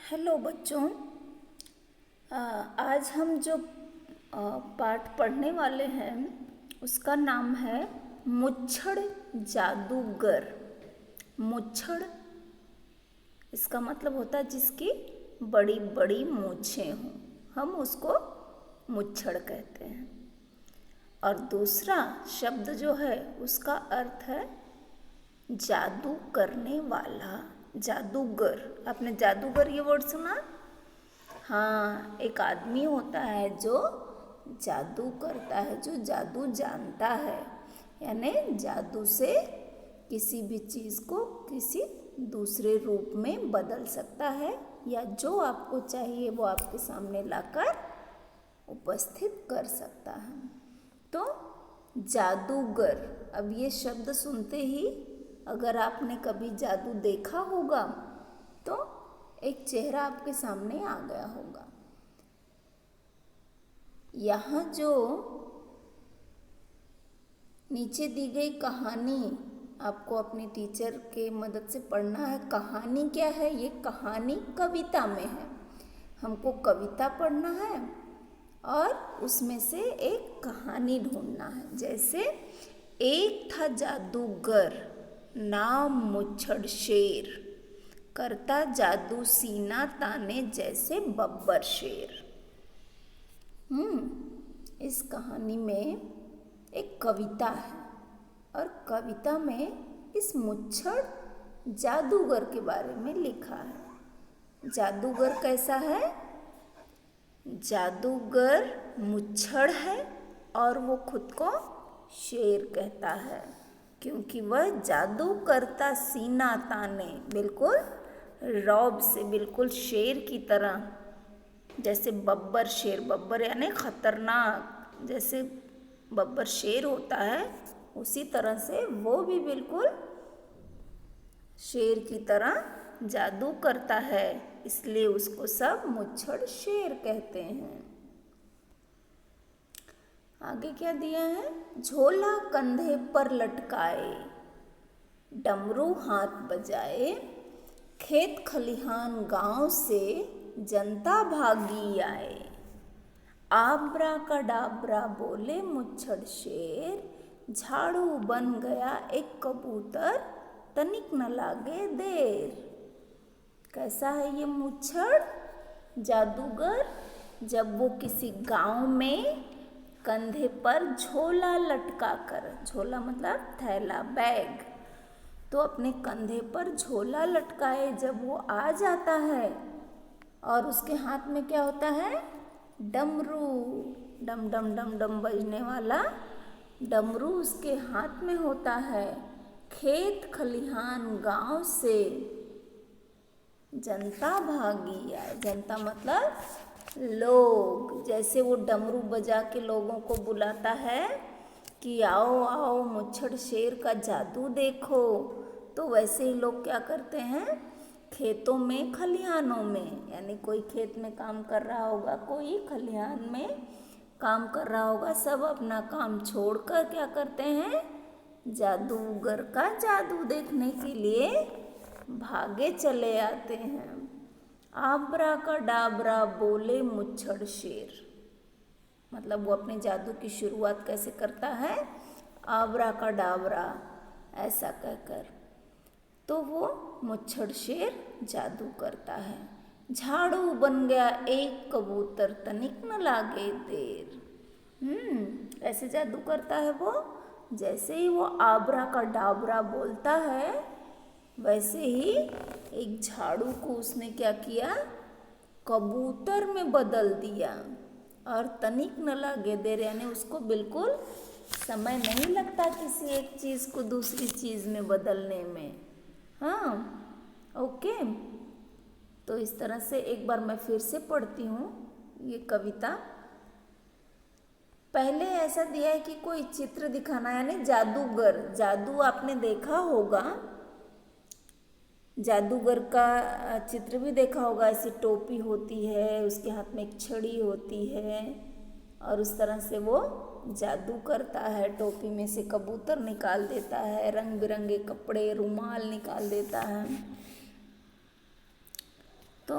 Hello बच्चों। आज हम जो पाठ पढ़ने वाले हैं उसका नाम है मुच्छड़ जादूगर। मुच्छड़ इसका मतलब होता है जिसकी बड़ी बड़ी मूछें हों, हम उसको मुच्छड़ कहते हैं। और दूसरा शब्द जो है उसका अर्थ है जादू करने वाला, जादूगर। आपने जादूगर ये वर्ड सुना? हाँ, एक आदमी होता है जो जादू करता है, जो जादू जानता है, यानी जादू से किसी भी चीज़ को किसी दूसरे रूप में बदल सकता है, या जो आपको चाहिए वो आपके सामने लाकर उपस्थित कर सकता है। तो जादूगर, अब ये शब्द सुनते ही अगर आपने कभी जादू देखा होगा तो एक चेहरा आपके सामने आ गया होगा। यहाँ जो नीचे दी गई कहानी आपको अपने टीचर के मदद से पढ़ना है। कहानी क्या है? ये कहानी कविता में है। हमको कविता पढ़ना है और उसमें से एक कहानी ढूंढना है। जैसे एक था जादूगर, नाम मुच्छड़ शेर, करता जादू सीना ताने जैसे बब्बर शेर। इस कहानी में एक कविता है और कविता में इस मुच्छड़ जादूगर के बारे में लिखा है। जादूगर कैसा है? जादूगर मुच्छड़ है और वो खुद को शेर कहता है, क्योंकि वह जादू करता सीना ताने, बिल्कुल रौब से, बिल्कुल शेर की तरह। जैसे बब्बर शेर, बब्बर यानी खतरनाक, जैसे बब्बर शेर होता है उसी तरह से वो भी बिल्कुल शेर की तरह जादू करता है, इसलिए उसको सब मुच्छड़ शेर कहते हैं। आगे क्या दिया है? झोला कंधे पर लटकाए, डमरू हाथ बजाए, खेत खलिहान गांव से जनता भागी आए। आबरा का डाबरा बोले मुच्छड़ शेर, झाड़ू बन गया एक कबूतर, तनिक न लागे देर। कैसा है ये मुच्छड़ जादूगर? जब वो किसी गांव में कंधे पर झोला लटका कर, झोला मतलब थैला, बैग, तो अपने कंधे पर झोला लटकाए जब वो आ जाता है और उसके हाथ में क्या होता है? डमरू, डम डम डम डम बजने वाला डमरू उसके हाथ में होता है। खेत खलिहान गांव से जनता भागी आए, जनता मतलब लोग। जैसे वो डमरू बजा के लोगों को बुलाता है कि आओ आओ मुच्छड़ शेर का जादू देखो, तो वैसे ही लोग क्या करते हैं? खेतों में, खलिहानों में, यानी कोई खेत में काम कर रहा होगा, कोई खलिहान में काम कर रहा होगा, सब अपना काम छोड़कर क्या करते हैं? जादूगर का जादू देखने के लिए भागे चले आते हैं। आबरा का डाबरा बोले मुच्छड़ शेर, मतलब वो अपने जादू की शुरुआत कैसे करता है? आबरा का डाबरा ऐसा कहकर, तो वो मुच्छड़ शेर जादू करता है। झाड़ू बन गया एक कबूतर, तनिक न लागे देर। ऐसे जादू करता है वो, जैसे ही वो आबरा का डाबरा बोलता है वैसे ही एक झाड़ू को उसने क्या किया? कबूतर में बदल दिया। और तनिक न लागे देर, यानी उसको बिल्कुल समय नहीं लगता किसी एक चीज़ को दूसरी चीज़ में बदलने में। हाँ, ओके। तो इस तरह से एक बार मैं फिर से पढ़ती हूँ ये कविता। पहले ऐसा दिया है कि कोई चित्र दिखाना, यानी जादूगर, जादू आपने देखा होगा, जादूगर का चित्र भी देखा होगा। ऐसी टोपी होती है, उसके हाथ में एक छड़ी होती है और उस तरह से वो जादू करता है। टोपी में से कबूतर निकाल देता है, रंग बिरंगे कपड़े, रुमाल निकाल देता है। तो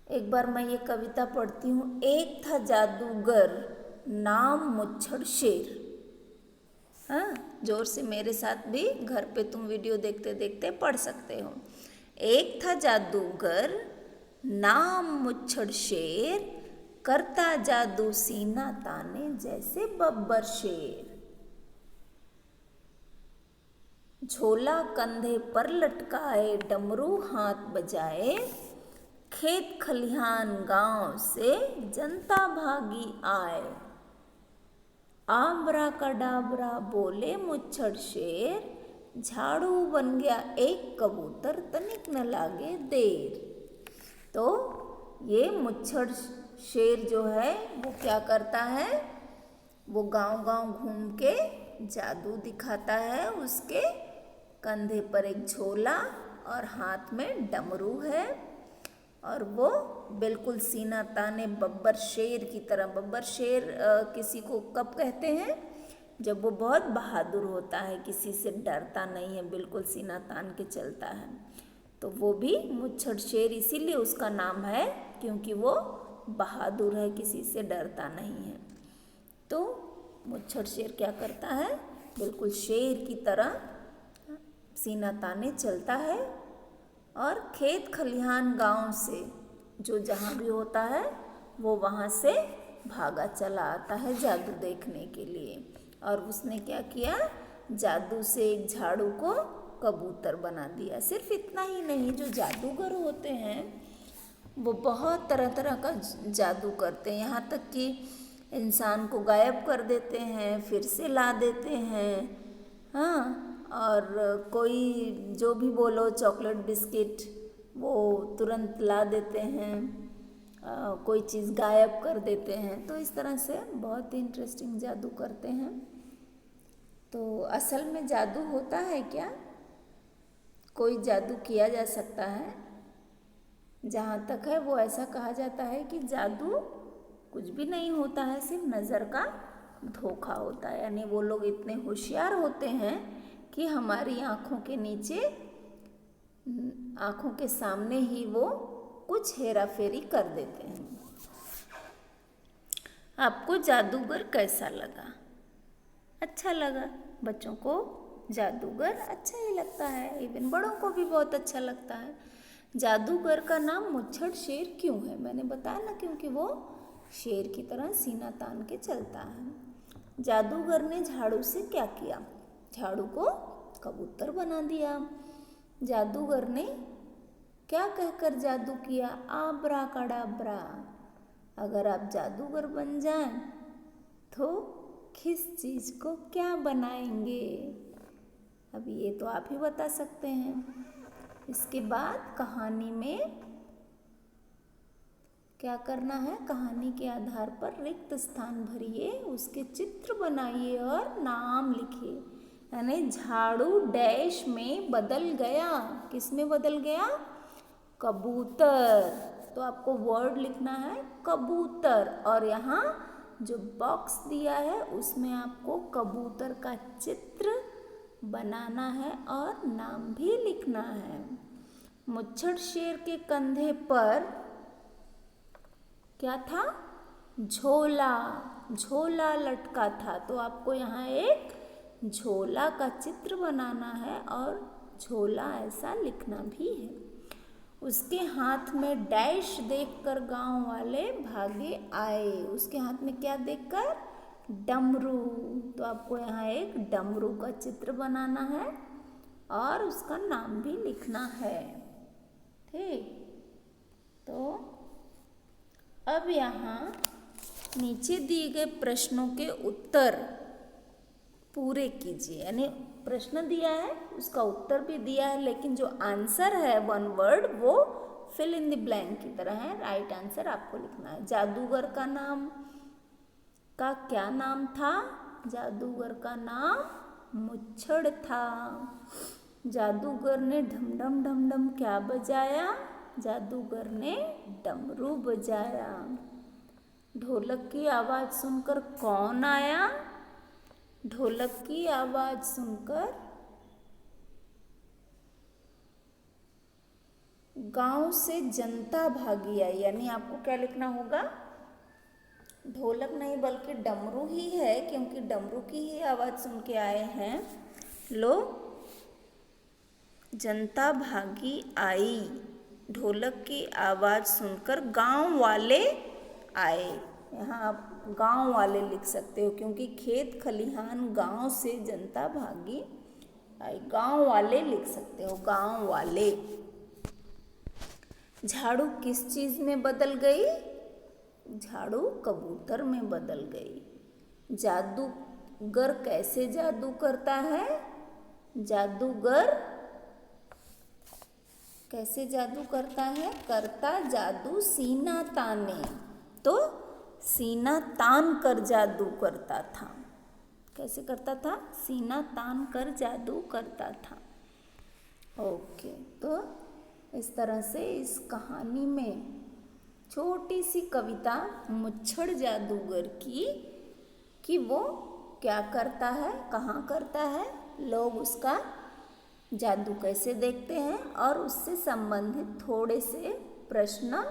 एक बार मैं ये कविता पढ़ती हूँ। एक था जादूगर नाम मुच्छड़ शेर। हाँ, जोर से मेरे साथ भी घर पे तुम वीडियो देखते देखते पढ़ सकते हो। एक था जादूगर नाम मुच्छड़ शेर, करता जादू सीना ताने जैसे बब्बर शेर। झोला कंधे पर लटकाए डमरू हाथ बजाए, खेत खलिहान गांव से जनता भागी आए। आबरा कडाबरा बोले मुच्छड़ शेर, झाड़ू बन गया एक कबूतर तनिक न लागे देर। तो ये मुच्छड़ शेर जो है वो क्या करता है, वो गांव गांव घूम के जादू दिखाता है। उसके कंधे पर एक झोला और हाथ में डमरू है, और वो बिल्कुल सीना ताने बब्बर शेर की तरह। बब्बर शेर किसी को कब कहते हैं, जब वो बहुत बहादुर होता है, किसी से डरता नहीं है, बिल्कुल सीना तान के चलता है। तो वो भी मुच्छड़ शेर इसीलिए उसका नाम है क्योंकि वो बहादुर है, किसी से डरता नहीं है। तो मुच्छड़ शेर क्या करता है, बिल्कुल शेर की तरह सीना ताने चलता है, और खेत खलिहान गांव से जो जहाँ भी होता है वो वहाँ से भागा चला आता है जादू देखने के लिए। और उसने क्या किया, जादू से एक झाड़ू को कबूतर बना दिया। सिर्फ इतना ही नहीं, जो जादूगर होते हैं वो बहुत तरह तरह का जादू करते हैं, यहाँ तक कि इंसान को गायब कर देते हैं, फिर से ला देते हैं। हाँ, और कोई जो भी बोलो, चॉकलेट बिस्किट वो तुरंत ला देते हैं, कोई चीज़ गायब कर देते हैं। तो इस तरह से बहुत ही इंटरेस्टिंग जादू करते हैं। तो असल में जादू होता है क्या, कोई जादू किया जा सकता है। जहाँ तक है वो ऐसा कहा जाता है कि जादू कुछ भी नहीं होता है, सिर्फ नज़र का धोखा होता है। यानी वो लोग इतने होशियार होते हैं कि हमारी आँखों के नीचे, आँखों के सामने ही वो कुछ हेरा फेरी कर देते हैं। आपको जादूगर कैसा लगा? अच्छा लगा? बच्चों को जादूगर अच्छा ही लगता है, इवन बड़ों को भी बहुत अच्छा लगता है। जादूगर का नाम मुच्छड़ शेर क्यों है? मैंने बताया ना, क्योंकि वो शेर की तरह सीना तान के चलता है। जादूगर ने झाड़ू से क्या किया? झाड़ू को कबूतर बना दिया। जादूगर ने क्या कहकर जादू किया? आबरा कडाबरा। अगर आप जादूगर बन जाएं तो किस चीज़ को क्या बनाएंगे? अभी ये तो आप ही बता सकते हैं। इसके बाद कहानी में क्या करना है, कहानी के आधार पर रिक्त स्थान भरिए, उसके चित्र बनाइए और नाम लिखिए। यानी झाड़ू डैश में बदल गया। किस में बदल गया? कबूतर। तो आपको वर्ड लिखना है कबूतर, और यहाँ जो बॉक्स दिया है उसमें आपको कबूतर का चित्र बनाना है और नाम भी लिखना है। मुच्छड़ शेर के कंधे पर क्या था? झोला। झोला लटका था। तो आपको यहाँ एक झोला का चित्र बनाना है और झोला ऐसा लिखना भी है। उसके हाथ में डैश देखकर गांव वाले भागे आए। उसके हाथ में क्या देखकर? डमरू। तो आपको यहाँ एक डमरू का चित्र बनाना है और उसका नाम भी लिखना है। ठीक, तो अब यहाँ नीचे दिए गए प्रश्नों के उत्तर पूरे कीजिए। यानी प्रश्न दिया है, उसका उत्तर भी दिया है, लेकिन जो आंसर है वन वर्ड वो फिल इन द ब्लैंक की तरह है। राइट आंसर आपको लिखना है। जादूगर का नाम का क्या नाम था? जादूगर का नाम मुच्छड़ था। जादूगर ने ढम ढम ढम ढम क्या बजाया? जादूगर ने डमरू बजाया। ढोलक की आवाज़ सुनकर कौन आया? ढोलक की आवाज़ सुनकर गांव से जनता भागी आई, यानी आपको क्या लिखना होगा, ढोलक नहीं बल्कि डमरू ही है, क्योंकि डमरू की ही आवाज़ सुन के आए हैं लोग। जनता भागी आई, ढोलक की आवाज़ सुनकर गांव वाले आए। यहाँ आप गांव वाले लिख सकते हो, क्योंकि खेत खलिहान गांव से जनता भागी आई, गांव वाले लिख सकते हो, गांव वाले। झाड़ू किस चीज़ में बदल गई, झाड़ू कबूतर में बदल गई। जादूगर कैसे जादू करता है, जादूगर कैसे जादू करता है, करता जादू सीना ताने, तो सीना तान कर जादू करता था। कैसे करता था, सीना तान कर जादू करता था। ओके, तो इस तरह से इस कहानी में छोटी सी कविता मुच्छड़ जादूगर की, कि वो क्या करता है, कहाँ करता है, लोग उसका जादू कैसे देखते हैं, और उससे संबंधित थोड़े से प्रश्न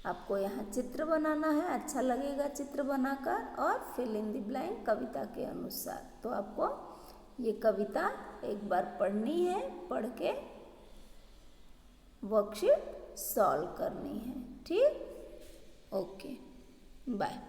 आपको यहाँ चित्र बनाना है। अच्छा लगेगा चित्र बनाकर, और फिल इन द ब्लैंक कविता के अनुसार। तो आपको ये कविता एक बार पढ़नी है, पढ़ के वर्कशीट सॉल्व करनी है। ठीक, ओके, बाय।